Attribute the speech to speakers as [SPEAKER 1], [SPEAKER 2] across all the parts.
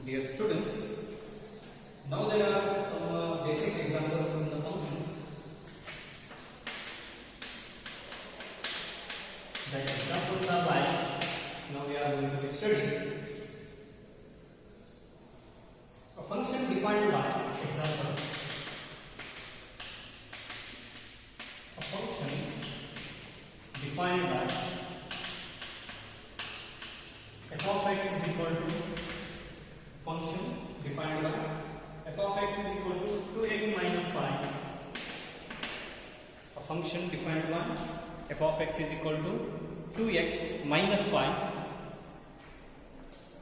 [SPEAKER 1] Dear students, now there are some basic examples in the functions. The examples are like, now we are going to be studying a function defined by, example, a function defined by f of x is equal to function defined by f of x is equal to 2x minus 5. A function defined by f of x is equal to 2x minus 5.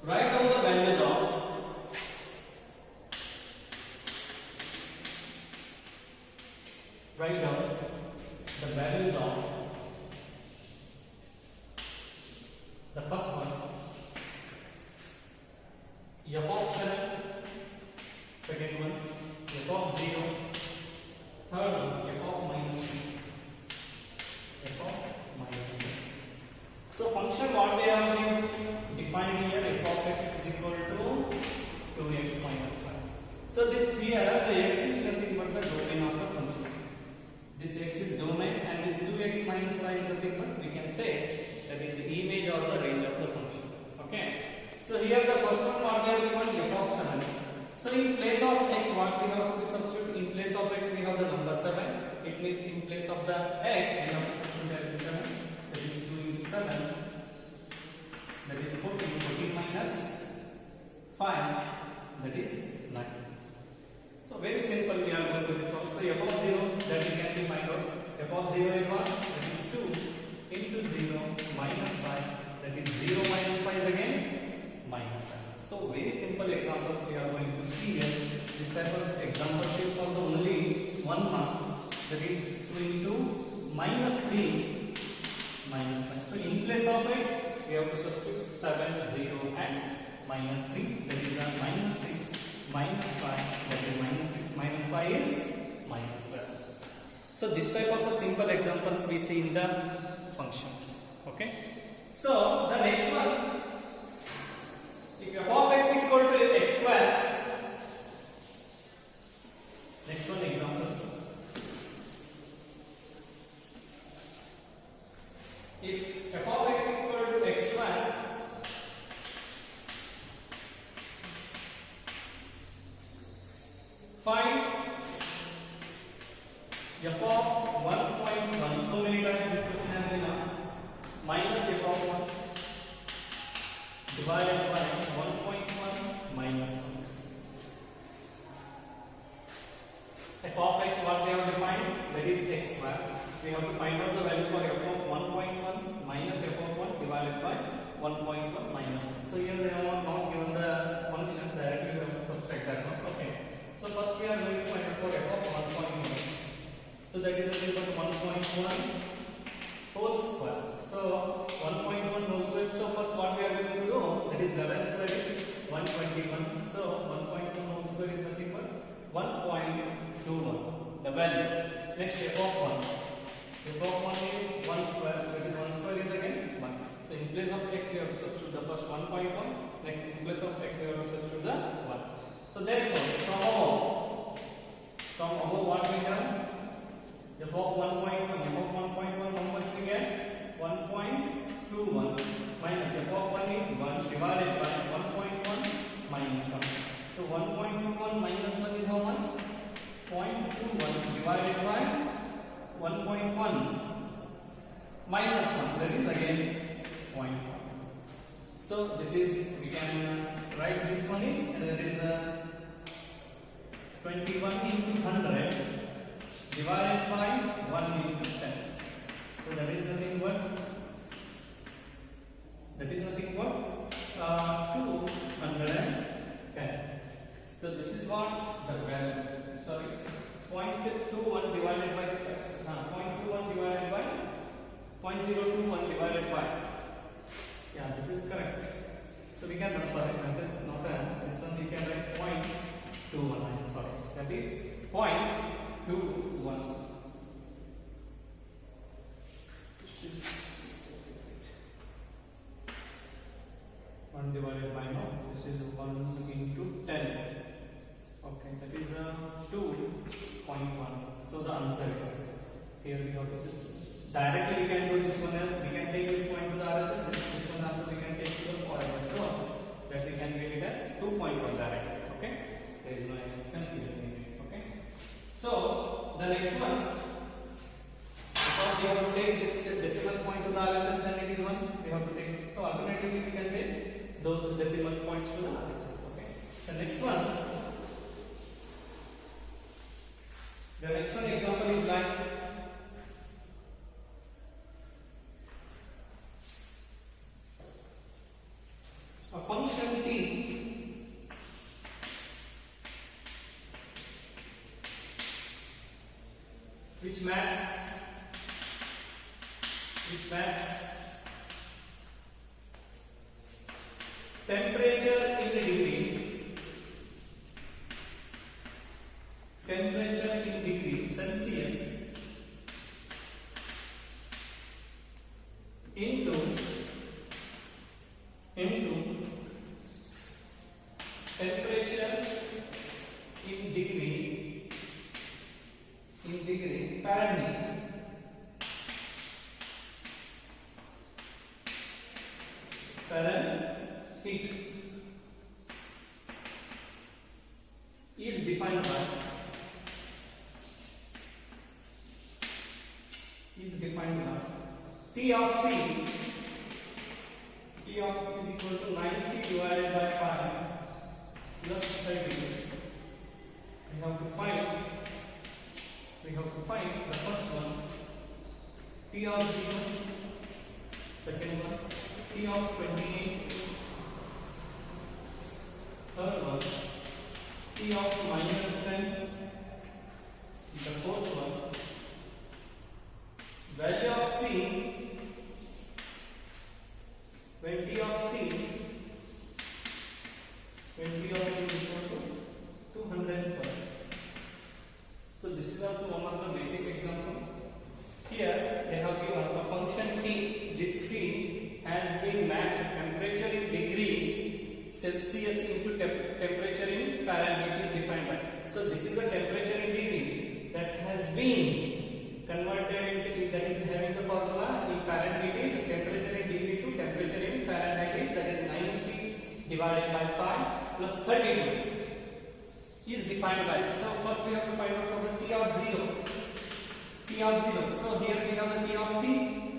[SPEAKER 1] Write down the values of the first one f of 7, second one f of 0, third one f of minus 3, f of minus 3. So function what we have defined here, f of x is equal to 2x minus 5. So this here the x is nothing but the domain of the function. This x is domain and this 2x minus 5 is nothing but we can say that is the image or the range of the function. Okay. So here the first one what we have given f of 7. So in place of x what we have to substitute? In place of x we have the number 7. It means in place of the x we have to substitute as 7. That is 2 into 7. That is 14. 14 minus 5. That is 9. So very simple we are going to be solved. So f of 0 that we can be find out. F of 0 is what? That is 2 into 0 minus 5. That is 0 minus 5 is again minus 5. So very simple examples we are going to see here. This type of example is for the only 1 mark. That is 2 into minus 3 minus 5. So in place of x we have to substitute 7, 0 and minus 3. That is minus 6 minus 5. That is minus 6 minus 5 is minus 7. So this type of a simple examples we see in the functions. Okay. So the next one, if f of x equal to x square, next one example. If f of x equal to x square, find f of 1.1. So many times this question has been asked. Minus f of 1 divided by 1.1 minus 1. F of x what we have defined, that is x square. We have to find out the value for f of 1.1 minus f of 1 divided by 1.1 minus 1. So here they have not given the function, directly we have to subtract that one. Okay. So first we are going to find out for f of 1.1. So that is equal to 1.1 whole square. So 1.1 whole square. So first what we are going to do, that is 11 square is 121. So 1.1 whole square is nothing but 1.21. The value. Next f of 1. F of 1 is 1 square. That is 1 square is again 1. So in place of x we have to substitute the first 1.1. Next in place of x we have to substitute the 1. So therefore from above what we have? F of 1.1, f of 1.1, how much we get? 1.21 minus f of 1 is 1 divided by 1.1 minus 1. So 1.21 minus 1 is how much? 0.21 divided by 1.1 minus 1. That is again 0.1. So this is, we can write this one is, and that is 21 into 100 divided by 1 into 10. So that is nothing but 210. So this is what the value. Sorry, 0.21 divided by 0.21 divided by 0.021 divided by. Yeah, this is correct. So we can not this one we can write 0.21. Sorry, that is 0.21. 1 divided by no. This is 1 into 10. Okay, that is 2.1. So the answer is here we have this. Directly we can do this one. We can take this point to the RHS. This one also we can take to the RHS. So that we can get it as 2.1 directly. Okay, there is no confusion in it. Okay. So the next one, because we have to take this decimal point to the RHS, then it is 1. We have to take. So alternatively we can take those decimal points to the RHS. Okay. The next one. The next one example is like a function t which maps temperature in degree Celsius into temperature in degree Fahrenheit is defined by T of C is equal to 9C divided by 5 plus 30. We have to find the first one, T of 0, second one, T of 28, third one, T of minus 10, the fourth one, value of C, when T of C is equal to 212. So this is also one of the basic example. Here they have given a function T. This T has been mapped temperature in degree Celsius into temperature in Fahrenheit is defined by. So this is the temperature in degree that has been converted into, that is having the formula in Fahrenheit is temperature in degree to temperature in Fahrenheit is, that is 9C divided by 5 plus 32 is defined by. So first we have to find out for the T of 0. So here we have the T of C.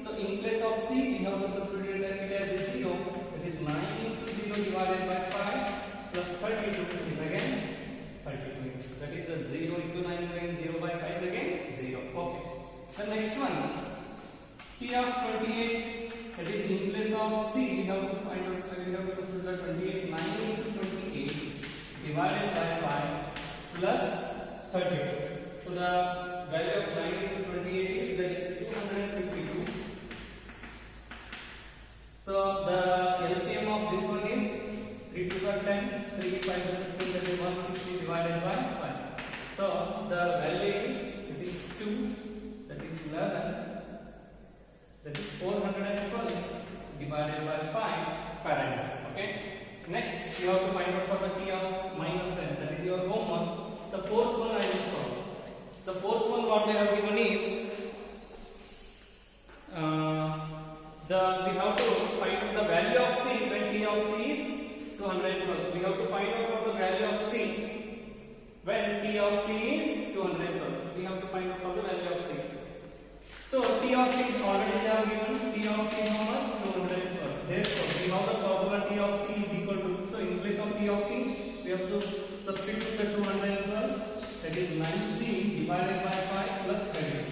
[SPEAKER 1] So in place of C we have to substitute it as 0. That is 9 into 0 divided by 5 plus 32 is again 32. That is the 0 into 9 is again 0 by 5 is again 0. Okay. The next one, T of 28, that is in place of C, we have to find out, we have to substitute the 28, 9 into 28 divided by 5 plus 32. So the value of 9 into 28 is, that is 252. So the LCM of this one is 3 2s are 10, 3 5 are 15, that is 160 divided by 5. So the value is, it is 2. That is 11, that is 412 divided by 5 Fahrenheit. Okay. Next, you have to find out for the T of minus 10. That is your homework. The fourth one I will solve. The fourth one what they have given is we have to find out the value of C when T of C is 212. We have to find out for the value of C when T of C is 212. We have to find out for the value of C. So T of C is already they have given. T of C is how much? 212. Therefore, we have the formula T of C is equal to. So in place of T of C, we have to substitute the 212. That is 9C divided by 5 plus 30.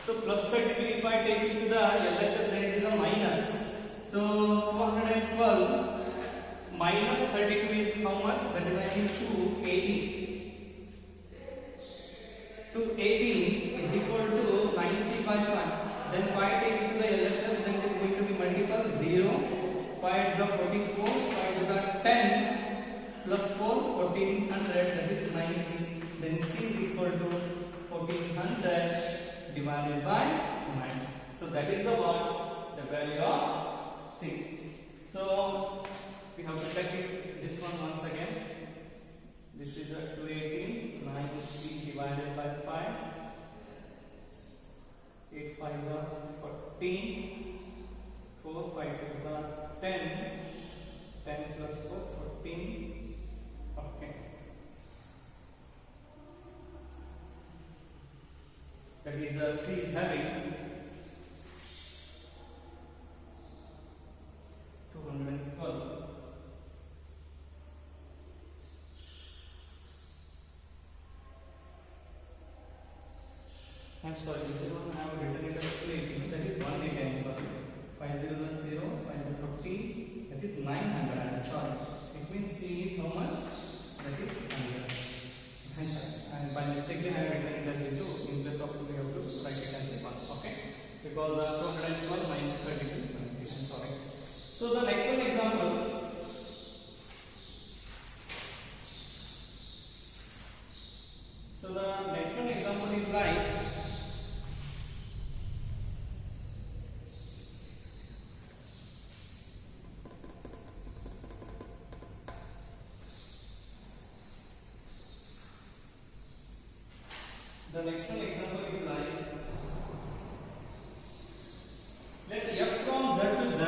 [SPEAKER 1] So plus 32 if I take it to the LHS, then it is a minus. So 212 minus 32 is how much? That is I think 280. 280 is equal to 9C by 5. Then 5 take it to the LHS, then it is going to be multiple 0. 5 is 44, 5 is 10 plus 4, 1400, that is 9C. Then C is equal to 1400 divided by 9. So that is the value of C. So we have to check it this one once again. This is a 218 minus 3 divided by 5. 8 5 are 14. 4 5 is 10. 10 plus 4 14. Okay. That is C is having 212. I'm sorry, this is one I have written it as 218. That is 1 again. Sorry. 50 plus 0, 550. That is 900. I'm sorry. It means C is how much? That is 100. And by mistake, I have written it as 2. In place of 2, we have to write it as 1. Okay? Because 212 minus 30 is 20. I'm sorry. So the next one example. So the next one example is like the next one example is like let f from z to z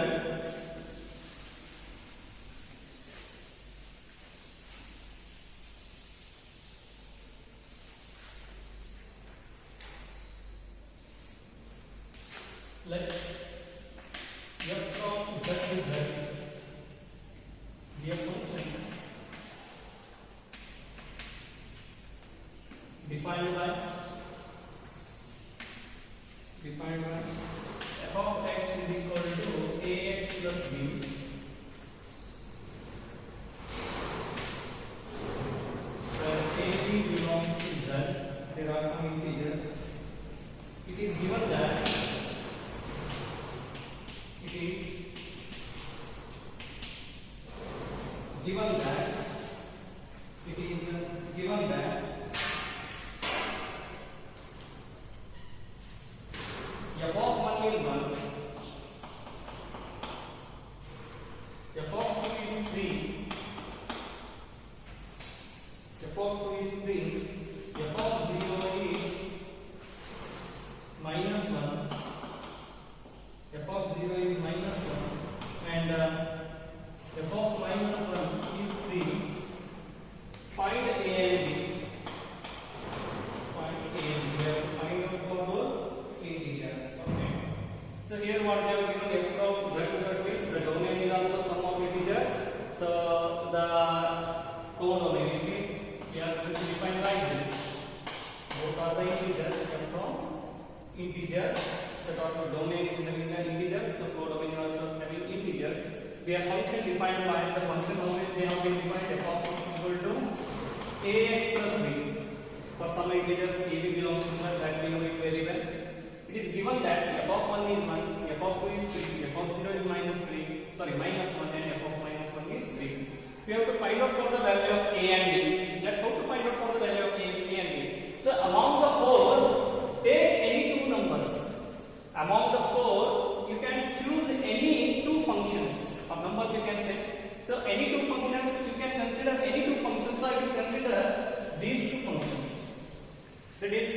[SPEAKER 1] let f from z to z be a function defined by f of x is equal to ax plus b where ab belongs to z. There are some integers. It is given that f of 1 is 1, f of 2 is 3, f of 2 is 3, f of 0 is minus 1, f of 0 is minus 1, and f of minus 1 is 3. Find a and b. We have to find out for those integers. Okay. So here what they have given f from z to z means the domain is also sum of integers. So the codomain is we are going to define like this. Both are the integers f from integers. So our domain is having the integers. So codomain is also having integers. We have function defined by the function domain. They have been defined f of x equal to ax plus b. For some integers, ab belongs to z, that we know it very well. It is given that f of 1 is 1, f of 2 is 3, f of 0 is minus 1, and f of minus 1 is 3. We have to find out for the value of a and b. That how to find out for the value of a and b. So among the four, take any two numbers. Among the four, you can choose any two functions or numbers you can say. So any two functions, you can consider any two functions, or you can consider these two functions. That is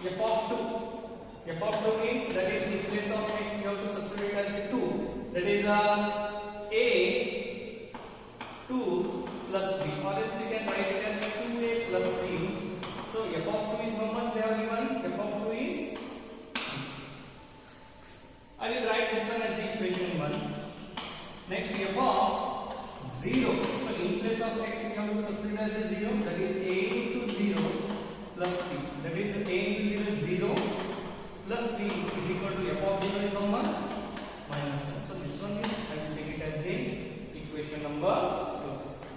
[SPEAKER 1] f of 2. F of 2 means that is in place of x we have to substitute as 2. That is a 2 plus b, or else you can write it as 2a plus b. So f of 2 is how much they have given? F of 2 is, I will write this one as the equation 1. Next f of 0. So in place of x we have to substitute as the 0. That is a into 0 plus b. That is a into 0 is 0 plus b is equal to f of 0 is how much? Minus 1. So this one is, I will take it as a equation number 2.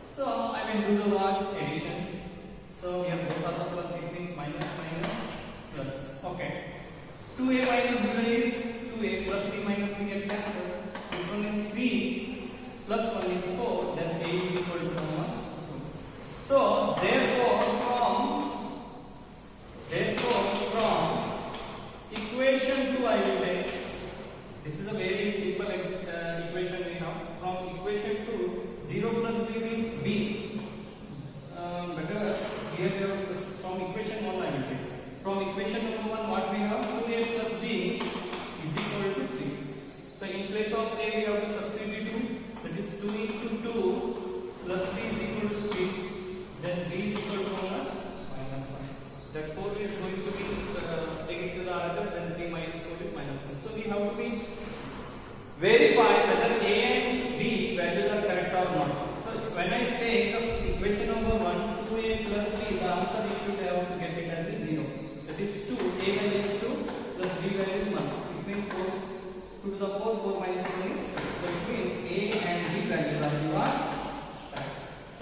[SPEAKER 1] So I will do the what? Addition. So we have both of the plus, it means minus plus. Okay. 2a minus 0 is 2a plus b minus b get cancelled. This one is 3 plus 1 is 4, then a is equal to how much? 2. So therefore from equation 2 I will take, this is a very simple equation we have. From equation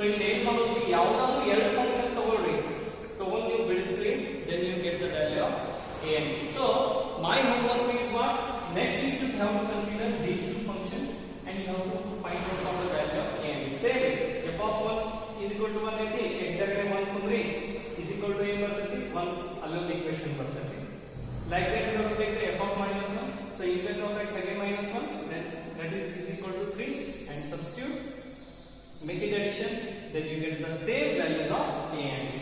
[SPEAKER 1] so ಇಲ್ಲಿ ಏನು ಮಾಡೋದು, ಯಾವುದಾದ್ರೂ ಎರಡು function ತಗೊಳ್ರಿ, ತಗೊಂಡು ನೀವು ಬಿಡಿಸ್ರಿ, then you get the value of a and b. So my homework is what? Next you should have to consider these two functions and you have to find out from the value of a and b. Same f of 1 is equal to 1 ಐತಿ, x diagram 1 ತುಂಬ್ರಿ is equal to ಏನು ಬರ್ತೈತಿ 1, ಅಲ್ಲೊಂದು equation ಬರ್ತೈತಿ. Like that you have to take the f of minus 1. So in place of x again minus 1, then that is equal to 3 and substitute, make it addition, then you get the same values of a and b.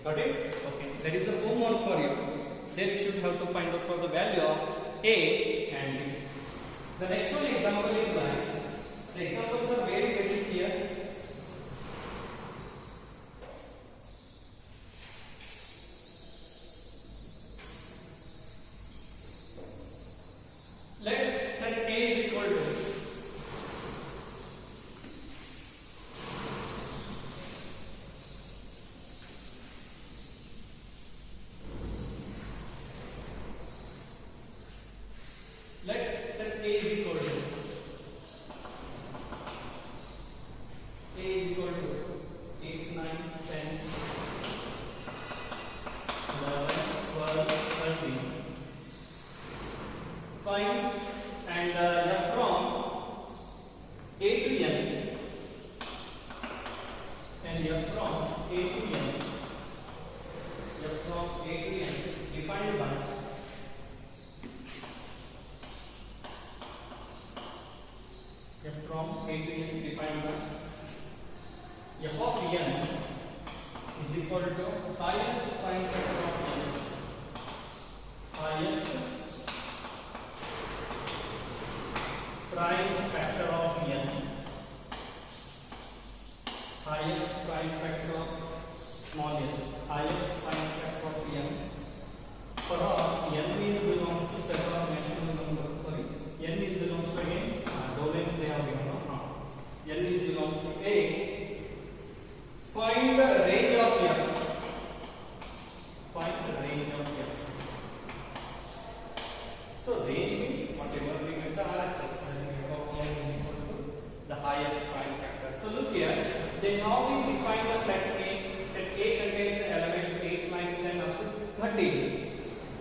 [SPEAKER 1] Got it? Okay. That is the homework for you. Then you should have to find out for the value of a and b. The next one example is like, the examples are very basic here. Let's set a is equal to a is equal to 8, 9, 10, 11, 12, 13. Fine. And f from a to n, and f from a to n, f from a to n defined by f from a to n defined by f of n is equal to highest prime factor of n, highest prime factor of n, highest prime factor of small n, highest prime factor of n for all n is belongs to set of natural number. Sorry, n is belongs to again domain they have given n is belongs to a. Find the range of f. Find the range of f. So range means whatever we get the RHS, the highest prime factor. So look here, they now we define the set A. Set A contains the elements 8, 9, 10 up to 13.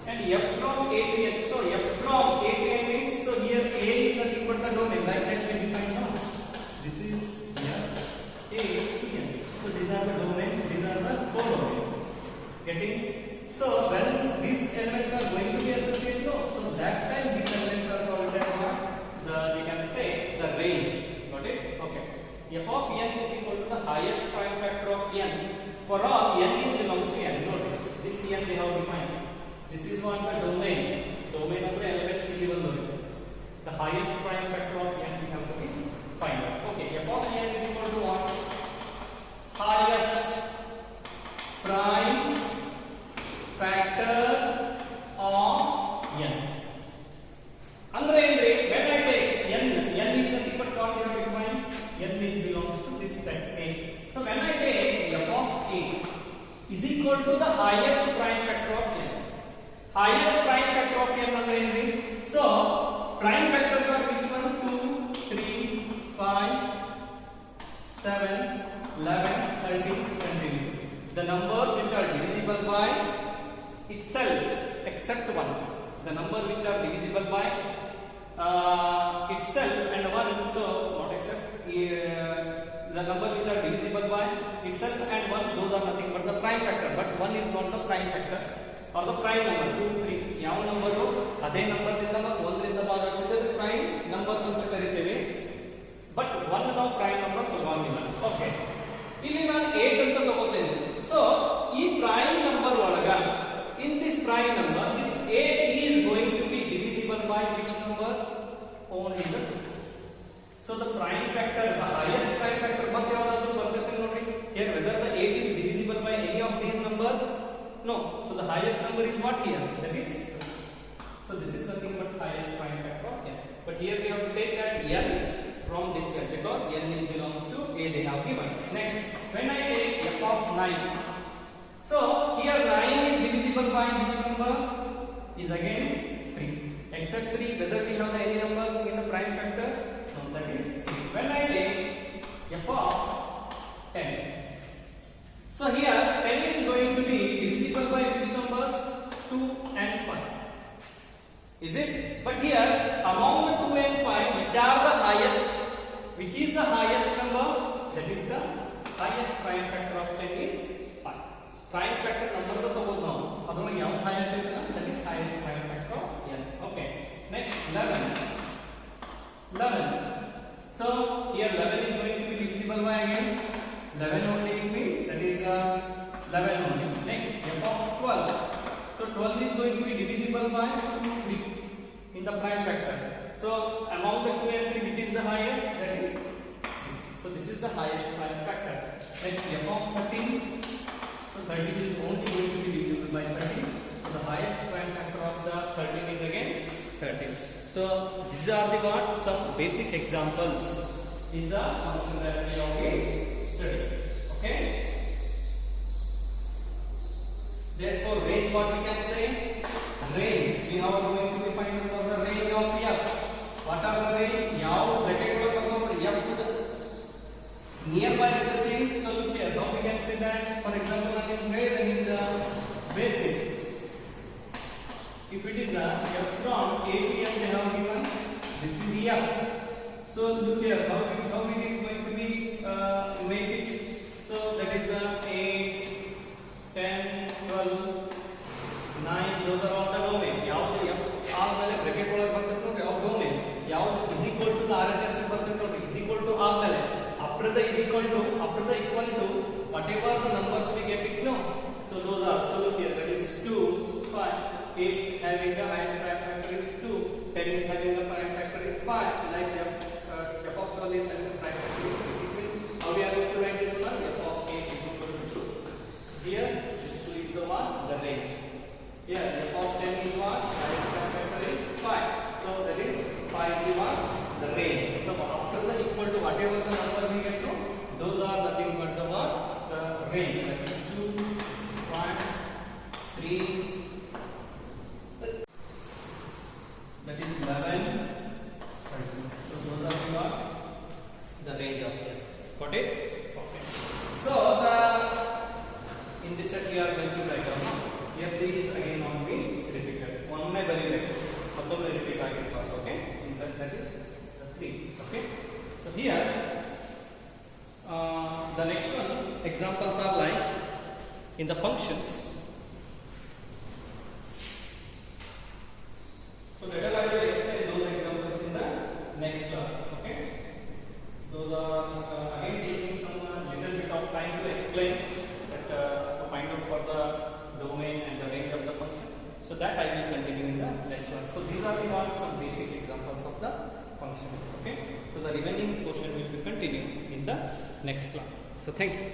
[SPEAKER 1] And f from A to n. So f from A to n means, so here A is nothing but the domain, like that we define now. This is here A to n. So these are the domains, these are the codomains. Getting? So when these elements are going to be associated, so that time these elements are called as what? We can say the range. Got it? Okay. F of n is equal to the highest prime factor of n. For all n is belongs to n. Note this n they have defined. This is what the domain. Domain of the elements is given. The highest prime factor of n we have to be find out. Okay. F of n is equal to what? Highest prime factor of n. Andre when I take n is nothing but what you have defined. N is belongs to this set A. So when I take f of A is equal to the highest prime factor of n. Highest prime factor of n andre. So prime factors are which one? 2, 3, 5, 7, 11, 13, continue. The numbers which are divisible by itself except 1. The number which are divisible by itself and 1. So not except the number which are divisible by itself and 1, those are nothing but the prime factor. But 1 is not the prime factor or the prime number. 2, 3 ಯಾವ number ಅದೇ number ದಿಂದ 1 ರಿಂದ ಭಾಗ ಆಗಿದ್ರೆ prime numbers ಅಂತ ಕರೀತೇವೆ. But 1 ನಾವು prime number ತಗೊಂಡಿಲ್ಲ. Okay, ಇಲ್ಲಿ ನಾನು 8 ಅಂತ ತಗೋತೇನೆ. ಸೊ ಈ ಪ್ರೈಮ್ ನಂಬರ್ ಒಳಗ in this prime number this 8 is going to be divisible by which numbers? Only the. So the prime factor, the highest prime factor ಮತ್ತೆ ಯಾವಾದರೂ ಬರ್ತೈತೆ ನೋಡಿ. Here whether the 8 is divisible by any of these numbers? No. So the highest number is what here? That is. So this is nothing but highest prime factor of n. But here we have to take that n from this set because n is belongs to a they have given. Next, when I take f of 9. So here 9 is divisible by which number? Is again 3. Except 3, whether we have any numbers in the prime factor? No, that is 3. When I take f of 10. the highest number, that is the highest prime factor of 10 is 5. Prime factor number the ತಗೋದು ನಾವು ಅದರೊಳಗೆ ಯಾವ highest ಇರುತ್ತಲ್ಲ that is highest prime factor of n. Okay, next 11. So here 11 is going to be divisible by again 11 only, it means that is 11 only. Next f of 12. So 12 is going to be divisible by 2, 3 in the prime factor. So among the 2 and 3, which is the highest? That is, so this is the highest prime factor. Next f of 13. So 13 is only going to be divisible by 13. So the highest prime factor of the 13 is again 13. So these are the what some basic examples in the functionality of a study. Okay. Therefore, range, what we can say? Range. We are going to be finding for the range of f. What are the range? Yav bracket lo ತಗೊಂಡ್ರೆ f nearby ಇರುತ್ತೆ. So look here. Now we can say that, for example, I can write in the basic. If it is a f from a to m, they have given this is f. So look here. How it is going to be make it? So that is 8, 10, 12, 9, those are all the domain. ಯಾವುದು f ಆದ್ಮೇಲೆ bracket ಒಳಗೆ ಬರ್ತದೆ ನೋಡಿ ಯಾವ domain ಯಾವುದು is equal to the RHS ಬರ್ತದೆ ನೋಡಿ is equal to ಆದ್ಮೇಲೆ after the is equal to whatever the numbers we get it no. So those are, so look here, that is 2, 5, 8 having the highest prime factor is 2, 10 is having the prime factor is 5, like f of 12 is having the prime factor is 2. It means how we are going to write this one? F of 8 is equal to 2. Here, this 2 is the one, the range. Here, f of 10 is what? Highest prime factor is 5. So that is 5 is the one, the range. So after the equal to whatever the number we get to, those are nothing but the what? The range. That is 2, 1, 3, that is 11, 13. So those are the what? The range of them. Got it? Okay. So in this set we are going to write down. Here this is again not be repeated. One may very like ಮತ್ತೊಮ್ಮೆ repeat ಆಗಿರಬಾರದು. Okay? In that is the 3. Okay? So here the next one examples are like in the functions. So later I will explain those examples in the next class. Okay? Those are again taking some little bit of time to explain that to find out for the domain and the range of the function. So that I will continue in the next class. So these are the some basic examples of the function. Okay? So the remaining portion will be continued in the next class. So thank you.